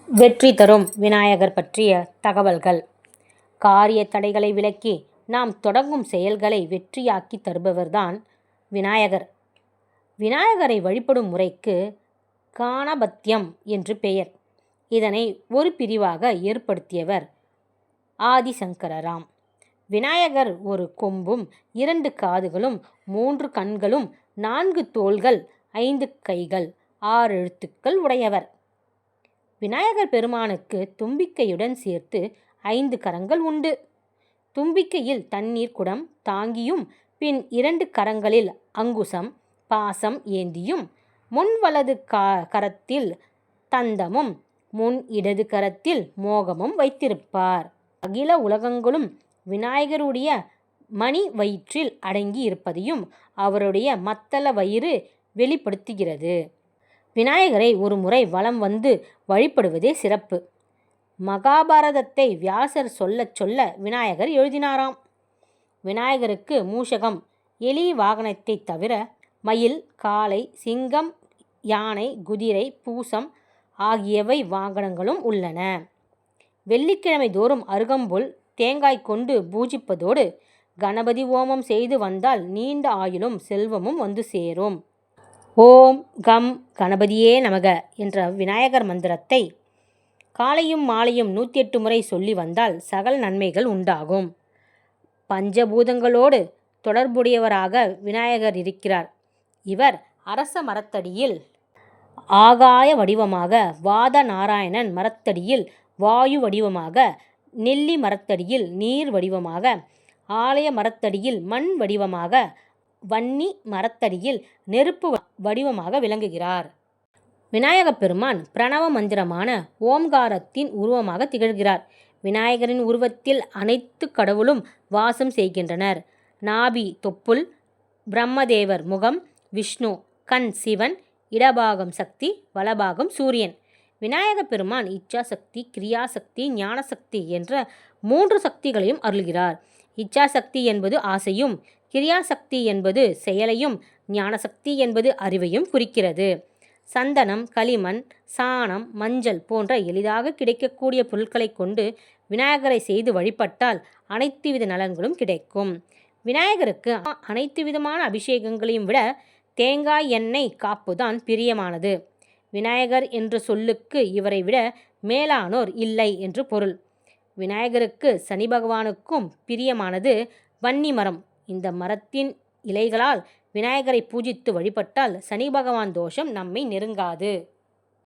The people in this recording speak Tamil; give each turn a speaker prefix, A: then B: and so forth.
A: வெற்றி தரும் விநாயகர் பற்றிய தகவல்கள். காரிய தடைகளை விலக்கி நாம் தொடங்கும் செயல்களை வெற்றியாக்கி தருபவர்தான் விநாயகர். விநாயகரை வழிபடும் முறைக்கு காணபத்தியம் என்று பெயர். இதனை ஒரு பிரிவாக ஏற்படுத்தியவர் ஆதிசங்கரராம். விநாயகர் ஒரு கொம்பும் 2 காதுகளும் 3 கண்களும் 4 தோள்கள் 5 கைகள் 6 எழுத்துக்கள் உடையவர். விநாயகர் பெருமானுக்கு தும்பிக்கையுடன் சேர்த்து 5 கரங்கள் உண்டு. தும்பிக்கையில் தண்ணீர் குடம் தாங்கியும் பின் 2 கரங்களில் அங்குசம் பாசம் ஏந்தியும் முன் வலது கரத்தில் தந்தமும் முன் இடது கரத்தில் மோகமும் வைத்திருப்பார். அகில உலகங்களும் விநாயகருடைய மணி வயிற்றில் அடங்கி இருப்பதையும் அவருடைய மத்தள வயிறு வெளிப்படுத்துகிறது. விநாயகரை ஒரு முறை வலம் வந்து வழிபடுவதே சிறப்பு. மகாபாரதத்தை வியாசர் சொல்ல விநாயகர் எழுதினாராம். விநாயகருக்கு மூஷகம் எலி வாகனத்தை தவிர மயில் காளை சிங்கம் யானை குதிரை பூசம் ஆகியவை வாகனங்களும் உள்ளன. வெள்ளிக்கிழமை தோறும் அருகம்புல் தேங்காய் கொண்டு பூஜிப்பதோடு கணபதி ஹோமம் செய்து வந்தால் நீண்ட ஆயுளும் செல்வமும் வந்து சேரும். ஓம் கம் கணபதியே நமக என்ற விநாயகர் மந்திரத்தை காலையும் மாலையும் 108 முறை சொல்லி வந்தால் சகல நன்மைகள் உண்டாகும். பஞ்சபூதங்களோடு தொடர்புடையவராக விநாயகர் இருக்கிறார். இவர் அரச மரத்தடியில் ஆகாய வடிவமாக, வாத நாராயணன் மரத்தடியில் வாயு வடிவமாக, நெல்லி மரத்தடியில் நீர் வடிவமாக, ஆலய மரத்தடியில் மண் வடிவமாக, வன்னி மரத்தடியில் நெருப்பு வடிவமாக விளங்குகிறார். விநாயகப் பெருமான் பிரணவ மந்திரமான ஓம்காரத்தின் உருவமாக திகழ்கிறார். விநாயகரின் உருவத்தில் அனைத்து கடவுளும் வாசம் செய்கின்றனர். நாபி தொப்புள், பிரம்மதேவர் முகம், விஷ்ணு கண், சிவன் இடபாகம் சக்தி, வலபாகம் சூரியன். விநாயகப் பெருமான் இச்சாசக்தி, கிரியாசக்தி, ஞானசக்தி என்ற 3 சக்திகளையும் அருள்கிறார். இச்சாசக்தி என்பது ஆசையும், கிரியாசக்தி என்பது செயலையும், ஞானசக்தி என்பது அறிவையும் குறிக்கிறது. சந்தனம், களிமண், சாணம், மஞ்சள் போன்ற எளிதாக கிடைக்கக்கூடிய பொருட்களை கொண்டு விநாயகரை செய்து வழிபட்டால் அனைத்து வித நலன்களும் கிடைக்கும். விநாயகருக்கு அனைத்து விதமான அபிஷேகங்களையும் விட தேங்காய் எண்ணெய் காப்புதான் பிரியமானது. விநாயகர் என்ற சொல்லுக்கு இவரை விட மேலானோர் இல்லை என்று பொருள். விநாயகருக்கு சனி பகவானுக்கும் பிரியமானது வன்னி மரம். இந்த மரத்தின் இலைகளால் விநாயகரை பூஜித்து வழிபட்டால் சனி பகவான் தோஷம் நம்மை நெருங்காது.